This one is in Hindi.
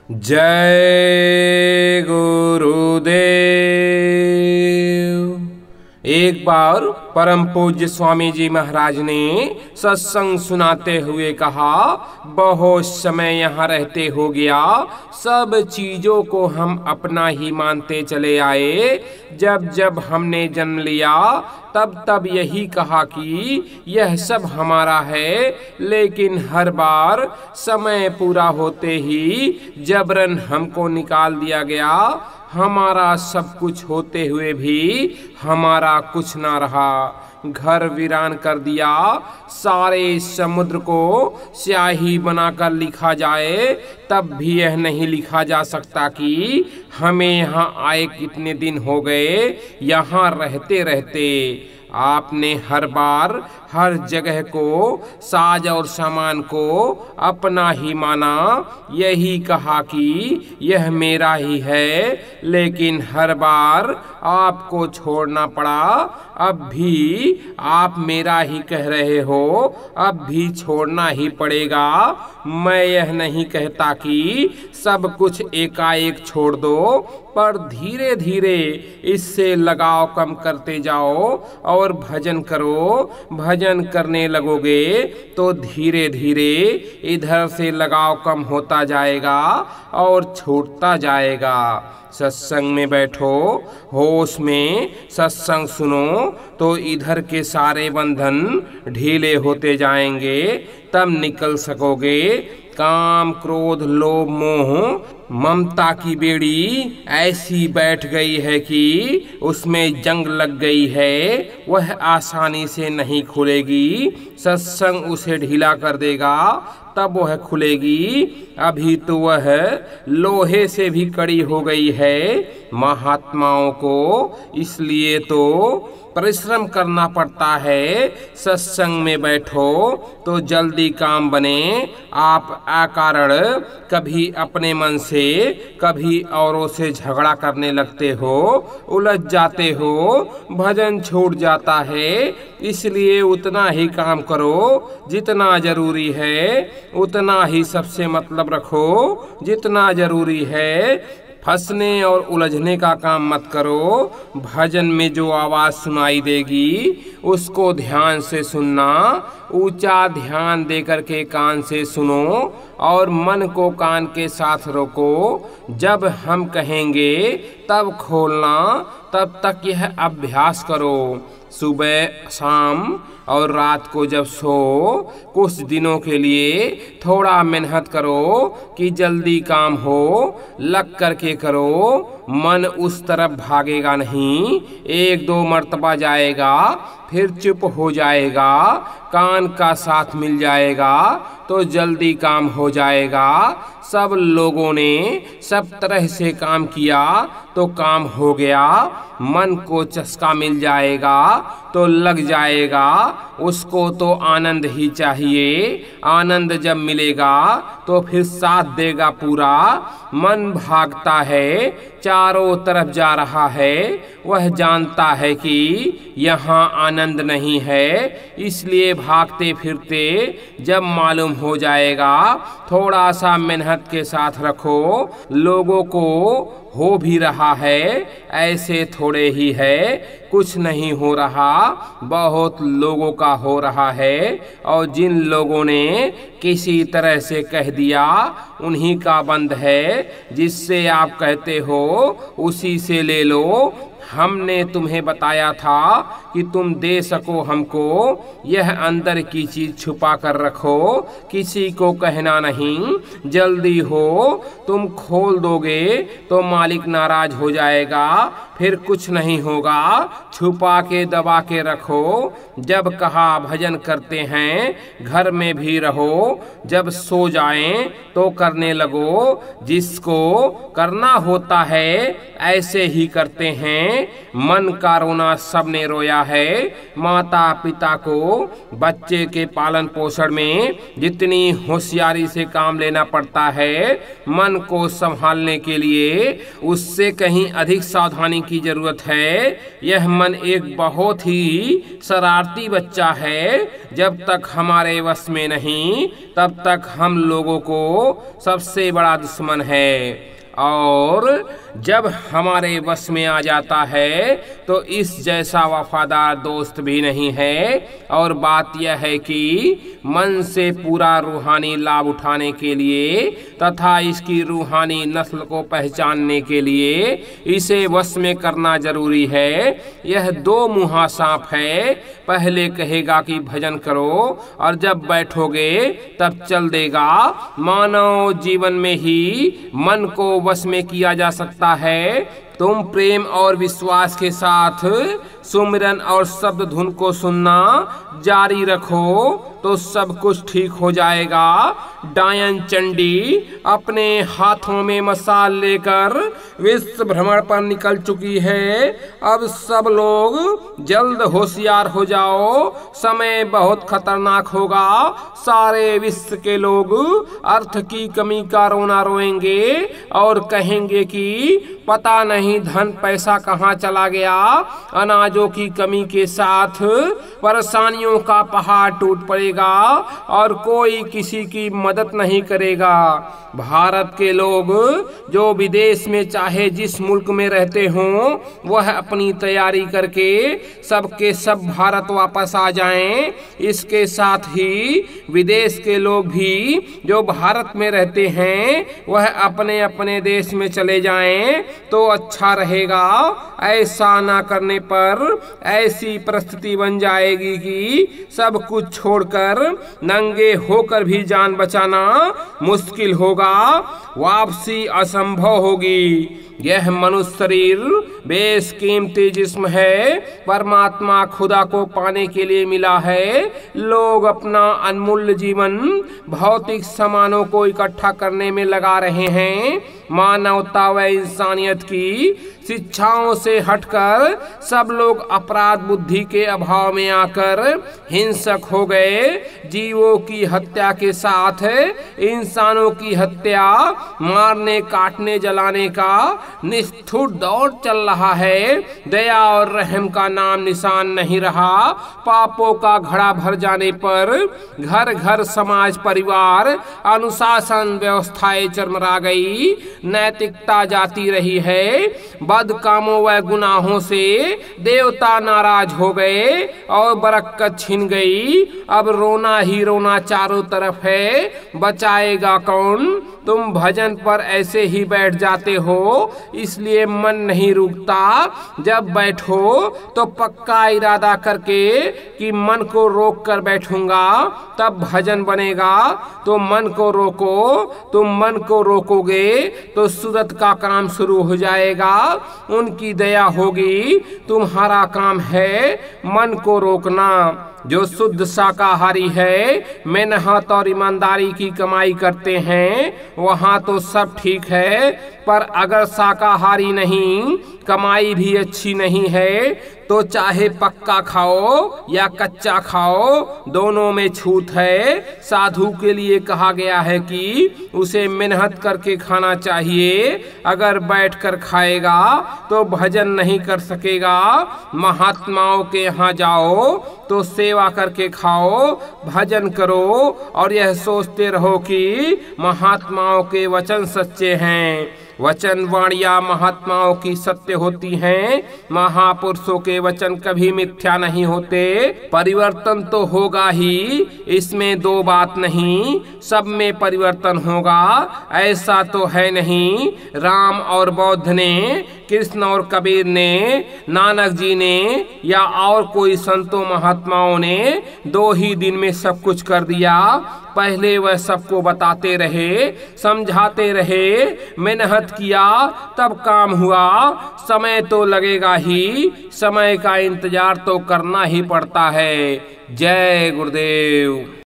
जय गुरुदेव। एक बार परम पूज्य स्वामी जी महाराज ने सत्संग सुनाते हुए कहा, बहुत समय यहाँ रहते हो गया, सब चीजों को हम अपना ही मानते चले आए। जब जब हमने जन्म लिया तब तब यही कहा कि यह सब हमारा है, लेकिन हर बार समय पूरा होते ही जबरन हमको निकाल दिया गया। हमारा सब कुछ होते हुए भी हमारा कुछ ना रहा। घर वीरान कर दिया। सारे समुद्र को स्याही बनाकर लिखा जाए तब भी यह नहीं लिखा जा सकता कि हमें यहाँ आए कितने दिन हो गए। यहाँ रहते रहते आपने हर बार हर जगह को, साज और सामान को अपना ही माना, यही कहा कि यह मेरा ही है, लेकिन हर बार आपको छोड़ना पड़ा। अब भी आप मेरा ही कह रहे हो, अब भी छोड़ना ही पड़ेगा। मैं यह नहीं कहता कि सब कुछ एकाएक छोड़ दो, पर धीरे धीरे इससे लगाव कम करते जाओ और भजन करो। भजन करने लगोगे तो धीरे धीरे इधर से लगाव कम होता जाएगा और छूटता जाएगा। सत्संग में बैठो, होश में सत्संग सुनो तो इधर के सारे बंधन ढीले होते जाएंगे, तब निकल सकोगे। काम, क्रोध, लोभ, मोह, ममता की बेड़ी ऐसी बैठ गई है कि उसमें जंग लग गई है, वह आसानी से नहीं खुलेगी। सत्संग उसे ढीला कर देगा तब वह खुलेगी। अभी तो वह लोहे से भी कड़ी हो गई है महात्माओं को, इसलिए तो परिश्रम करना पड़ता है। सत्संग में बैठो तो जल्दी काम बने। आप अकारण कभी अपने मन से, कभी औरों से झगड़ा करने लगते हो, उलझ जाते हो, भजन छूट जाता है। इसलिए उतना ही काम करो जितना जरूरी है, उतना ही सबसे मतलब रखो जितना जरूरी है। फंसने और उलझने का काम मत करो। भजन में जो आवाज सुनाई देगी उसको ध्यान से सुनना। ऊंचा ध्यान देकर के कान से सुनो और मन को कान के साथ रोको। जब हम कहेंगे तब खोलना, तब तक यह अभ्यास करो। सुबह, शाम और रात को जब सो, कुछ दिनों के लिए थोड़ा मेहनत करो कि जल्दी काम हो। लग करके करो, मन उस तरफ भागेगा नहीं। एक दो मर्तबा जाएगा, फिर चुप हो जाएगा, कान का साथ मिल जाएगा तो जल्दी काम हो जाएगा। सब लोगों ने सब तरह से काम किया तो काम हो गया। मन को चस्का मिल जाएगा तो लग जाएगा। उसको तो आनंद ही चाहिए। आनंद जब मिलेगा तो फिर साथ देगा पूरा। मन भागता है, चारों तरफ जा रहा है, वह जानता है कि यहाँ आनंद नहीं है। इसलिए भागते फिरते जब मालूम हो जाएगा, थोड़ा सा मेहनत के साथ रखो। लोगों को हो भी रहा है, ऐसे थोड़े ही है, कुछ नहीं हो रहा, बहुत लोगों का हो रहा है। और जिन लोगों ने किसी तरह से कह दिया उन्हीं का बंद है। जिससे आप कहते हो उसी से ले लो। हमने तुम्हें बताया था कि तुम दे सको हमको, यह अंदर की चीज छुपा कर रखो, किसी को कहना नहीं। जल्दी हो, तुम खोल दोगे तो मालिक नाराज हो जाएगा, फिर कुछ नहीं होगा। छुपा के दबा के रखो। जब कहा भजन करते हैं, घर में भी रहो। जब सो जाएं तो करने लगो। जिसको करना होता है ऐसे ही करते हैं। मन का रोना सबने रोया है। माता पिता को बच्चे के पालन पोषण में जितनी होशियारी से काम लेना पड़ता है, मन को संभालने के लिए उससे कहीं अधिक सावधानी की जरूरत है। यह मन एक बहुत ही शरारती बच्चा है। जब तक हमारे वश में नहीं, तब तक हम लोगों को सबसे बड़ा दुश्मन है, और जब हमारे वश में आ जाता है तो इस जैसा वफादार दोस्त भी नहीं है। और बात यह है कि मन से पूरा रूहानी लाभ उठाने के लिए तथा इसकी रूहानी नस्ल को पहचानने के लिए इसे वश में करना जरूरी है। यह दो मुँहा सांप है, पहले कहेगा कि भजन करो और जब बैठोगे तब चल देगा। मानव जीवन में ही मन को वश में किया जा सकता है। तुम प्रेम और विश्वास के साथ सुमिरन और शब्द धुन को सुनना जारी रखो तो सब कुछ ठीक हो जाएगा। डायन चंडी अपने हाथों में मशाल लेकर विश्व भ्रमण पर निकल चुकी है। अब सब लोग जल्द होशियार हो जाओ, समय बहुत खतरनाक होगा। सारे विश्व के लोग अर्थ की कमी का रोना रोएंगे और कहेंगे कि पता नहीं धन पैसा कहाँ चला गया। अनाजों की कमी के साथ परेशानियों का पहाड़ टूट पड़ेगा और कोई किसी की मदद नहीं करेगा। भारत के लोग जो विदेश में चाहे जिस मुल्क में रहते हों, वह अपनी तैयारी करके सबके सब भारत वापस आ जाएं। इसके साथ ही विदेश के लोग भी जो भारत में रहते हैं, वह अपने अपने देश में चले जाएं तो अच्छा रहेगा। ऐसा ना करने पर ऐसी परिस्थिति बन जाएगी कि सब कुछ छोड़कर नंगे होकर भी जान बचाना मुश्किल होगा, वापसी असंभव होगी। यह मनुष्य शरीर बेशकीमती जिस्म है, परमात्मा खुदा को पाने के लिए मिला है। लोग अपना अनमूल्य जीवन भौतिक सामानों को इकट्ठा करने में लगा रहे हैं। मानवता व इंसानियत की शिक्षाओं से हटकर सब लोग अपराध बुद्धि के अभाव में आकर हिंसक हो गए। जीवों की हत्या के साथ इंसानों की हत्या, मारने काटने जलाने का निष्ठुर दौर चल रहा है। दया और रहम का नाम निशान नहीं रहा। पापों का घड़ा भर जाने पर घर घर समाज परिवार अनुशासन व्यवस्थाएं चरमरा गई। नैतिकता जाती रही है। बद कामों व गुनाहों से देवता नाराज हो गए और बरकत छिन गई। अब रोना ही रोना चारों तरफ है, बचाएगा कौन? तुम भजन पर ऐसे ही बैठ जाते हो, इसलिए मन नहीं रुकता। जब बैठो तो पक्का इरादा करके कि मन को रोक कर बैठूंगा तब भजन बनेगा। तो मन को रोको, तुम मन को रोकोगे तो सूरत का काम शुरू हो जाएगा। उनकी दया होगी। तुम्हारा काम है मन को रोकना। जो शुद्ध शाकाहारी है, मेहनत और ईमानदारी की कमाई करते हैं, वहाँ तो सब ठीक है। पर अगर शाकाहारी नहीं, कमाई भी अच्छी नहीं है, तो चाहे पक्का खाओ या कच्चा खाओ, दोनों में छूट है। साधु के लिए कहा गया है कि उसे मेहनत करके खाना चाहिए। अगर बैठकर खाएगा तो भजन नहीं कर सकेगा। महात्माओं के यहाँ जाओ तो सेवा करके खाओ, भजन करो और यह सोचते रहो कि महात्माओं के वचन सच्चे हैं। वचन वाणियाँ महात्माओं की सत्य होती हैं। महापुरुषों के वचन कभी मिथ्या नहीं होते। परिवर्तन तो होगा ही, इसमें दो बात नहीं। सब में परिवर्तन होगा, ऐसा तो है नहीं। राम और बौद्ध ने, कृष्ण और कबीर ने, नानक जी ने या और कोई संतों महात्माओं ने 2 ही दिन में सब कुछ कर दिया। पहले वह सबको बताते रहे, समझाते रहे, मेहनत किया तब काम हुआ। समय तो लगेगा ही, समय का इंतजार तो करना ही पड़ता है। जय गुरुदेव।